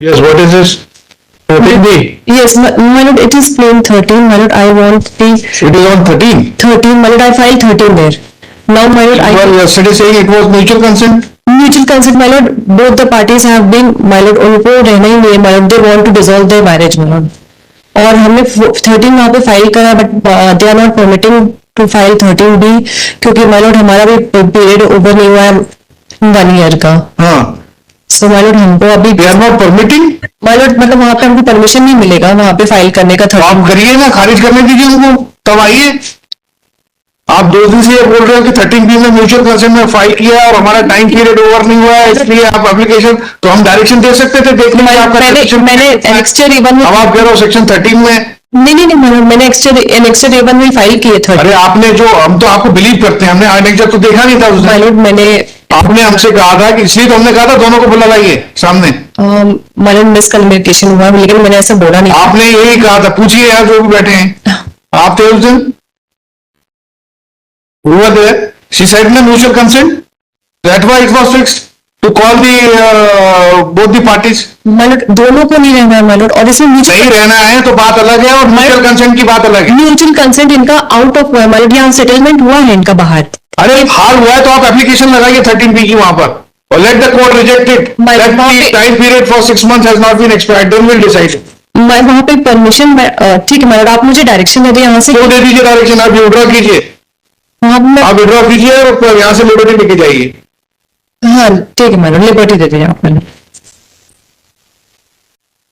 Yes, what is this? 14B. Yes, my lord, it is plain 13, my lord. I want the It is on 13. 13, my lord. I filed 13 there. Now, my lord, You were yesterday saying it was mutual consent. mutual consent, my lord. Both the parties have been, my lord, उनको रहना ही नहीं है, my lord. They want to dissolve their marriage, my lord. और हमने 13 वहाँ पे file करा, but they are not permitting to file 13B, क्योंकि my lord हमारा भी पीरियड ओवर नहीं हुआ है 1 ईयर का. हाँ. सो my lord हमको अभी They are not permitting. my lord मतलब वहाँ पे हमको परमिशन नहीं मिलेगा वहाँ पे फाइल करने का. तो आप करिए ना, खारिज करने दीजिए उनको, तब आइए. आप 2 दिन से ये बोल रहे हो कि 13B में म्यूचुअल कंसेंट में फाइल किया और हमारा टाइम पीरियड ओवर नहीं हुआ है, इसलिए आप एप्लीकेशन, तो हम डायरेक्शन दे सकते थे, देख लीजिए आपका मैंने एनेक्स्चर A1 में, अब आप कह रहे हो सेक्शन 13 में. नहीं मैंने एनेक्स्चर A1 में फाइल किए थे. अरे आपने जो, हम तो आपको बिलीव करते हैं, हमने एनेक्स्चर तो देखा नहीं था उस my दिन. lord मैंने आपने हमसे कहा था कि, इसलिए तो हमने कहा था दोनों को बुला लाइए सामने. my lord मिसकम्युनिकेशन हुआ, लेकिन मैंने ऐसा बोला नहीं. आपने यही कहा था, पूछिए यार जो भी बैठे हैं, आप थे उस दिन. हुआ there, she said na mutual consent, that why it was fixed to call the both the parties. my lord दोनों को नहीं रहना है my lord, और इसमें नहीं रहना है तो बात अलग है, और म्यूचुअल कंसेंट की बात अलग है. म्यूचुअल कंसेंट इनका आउट ऑफ हुआ है my lord, यहाँ सेटलमेंट हुआ है इनका बाहर. अरे हाल हुआ है तो आप एप्लीकेशन लगाइए 13B की वहां पर, और let the court reject it. Let the time period for 6 months has not been expired, then we'll decide. मैं वहाँ पे परमिशन, ठीक है my lord, आप मुझे डायरेक्शन दे दिए यहाँ से. तो दे दीजिए डायरेक्शन, आप विड्रॉ कीजिए, वहाँ पे आप विड्रॉ कीजिए और यहाँ से लिबर्टी लेके जाइए. हाँ ठीक है my lord, लिबर्टी दे दीजिए आप.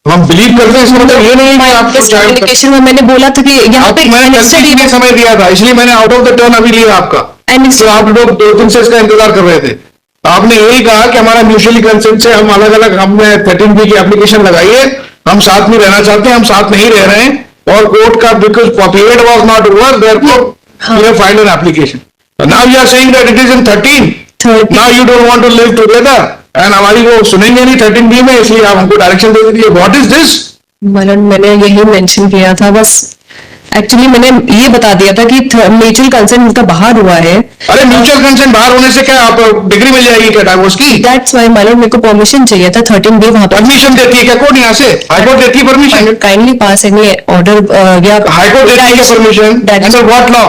हम बिलीव करते हैं, इसका मतलब ये नहीं कि आप कम्युनिकेशन में मैंने बोला था कि यहाँ पे मैंने गलती में समय दिया था, इसलिए मैंने आउट ऑफ द टर्न अभी लिया आपका. तो आप लोग 2 दिन से इसका इंतजार कर रहे थे. आपने यही कहा कि हमारा म्यूचुअली कंसेंट से हम अलग अलग, हमने 13B की एप्लीकेशन लगाइए, हम साथ में रहना चाहते हैं, हम साथ नहीं रह रहे हैं, और कोर्ट का because period was not over, therefore you have filed an application. So now you are saying that it is in 13. Now you don't want to live together, and हमारी वो सुनेंगे नहीं 13B में, इसलिए आप हमको डायरेक्शन दे दीजिए. What is this? मैडम मैंने यही मेंशन किया था बस. एक्चुअली मैंने ये बता दिया था कि म्यूचुअल कंसेंट उनका बाहर हुआ है. अरे म्यूचुअल कंसेंट बाहर होने से क्या आप डिग्री मिल जाएगी क्या डाइवोर्स की? दैट्स व्हाई मैडम मेरे को परमिशन चाहिए था 13B वहां पर. परमिशन देती है क्या कोर्ट यहाँ से? हाईकोर्ट देती है परमिशन? काइंडली पास एनी ऑर्डर या हाईकोर्ट देती है permission? Under what law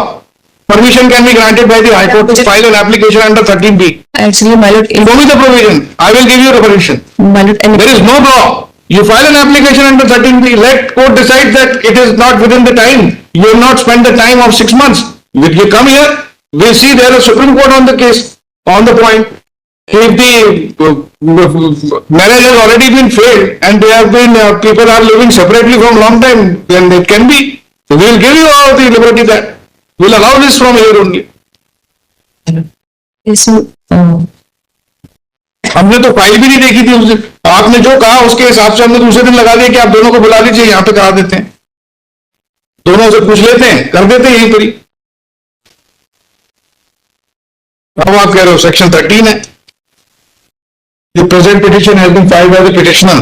permission can be granted by the high court to file an application under 13B? Actually my lord, Show me the provision, I will give you the permission. my lord, There is no law. You file an application under 13B, let court decide that it is not within the time. You have not spent the time of 6 months. If you come here, we'll see there is Supreme Court on the case, on the point. If the marriage has already been failed and they have been, people are living separately from long time, then it can be. So we will give you all the liberty that we'll allow this from here only. हमने तो file भी नहीं देखी थी उस दिन. आपने जो कहा उसके हिसाब से हमने दूसरे दिन लगा दिया कि आप दोनों को बुला लीजिए, यहाँ पे करा देते हैं, दोनों से पूछ लेते हैं, कर देते हैं यहीं पर ही. अब आप कह रहे हो सेक्शन 13 है. The present petition has been filed by the petitioner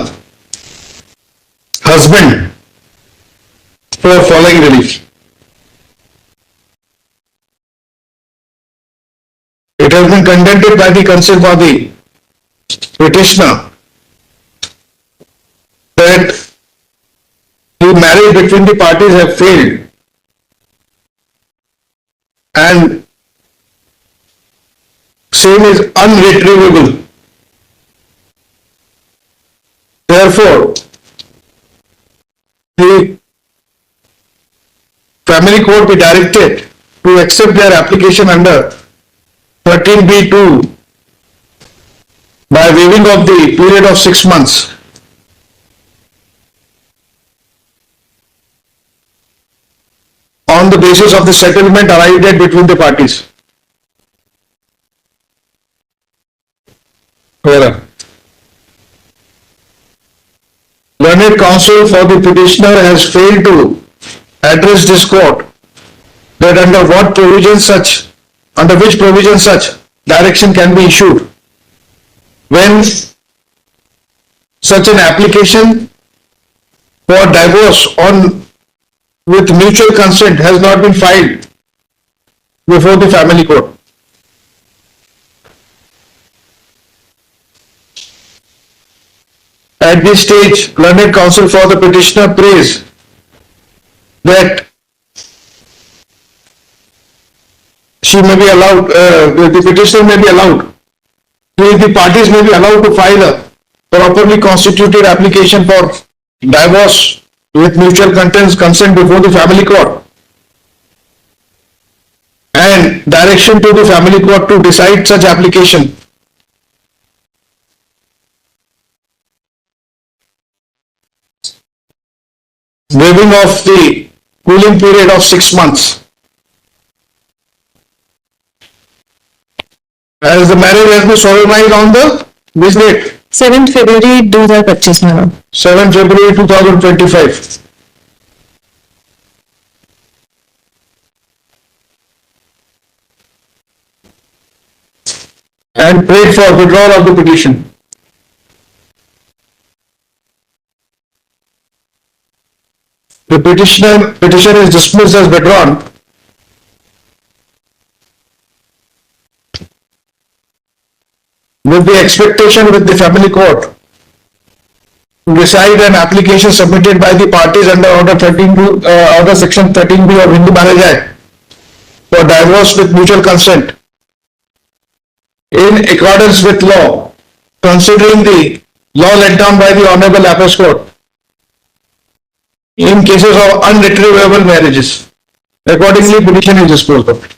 husband for following relief. It has been contended by the counsel for the petitioner that the marriage between the parties have failed and same is unretrievable. Therefore, the family court be directed to accept their application under 13B2 by waiving of the period of 6 months. On the basis of the settlement arrived at between the parties. Where? Learned counsel for the petitioner has failed to address this court that under which provision such direction can be issued when such an application for divorce with mutual consent has not been filed before the family court. At this stage, learned counsel for the petitioner prays that she may be allowed, the petitioner may be allowed, the parties may be allowed to file a properly constituted application for divorce with mutual consent before the family court, and direction to the family court to decide such application. Waiving of the cooling period of 6 months. As the marriage has been solemnized on the this date, 7 February 2025 my lord. 7 February 2025. And prayed for withdrawal of the petition. The petition is dismissed as withdrawn. With the expectation with the family court to decide an application submitted by the parties under Order 13B, Order Section 13B of Hindu Marriage Act for divorce with mutual consent in accordance with law, considering the law laid down by the Honorable Apex Court in cases of unretrievable marriages. Accordingly, petition is disposed of.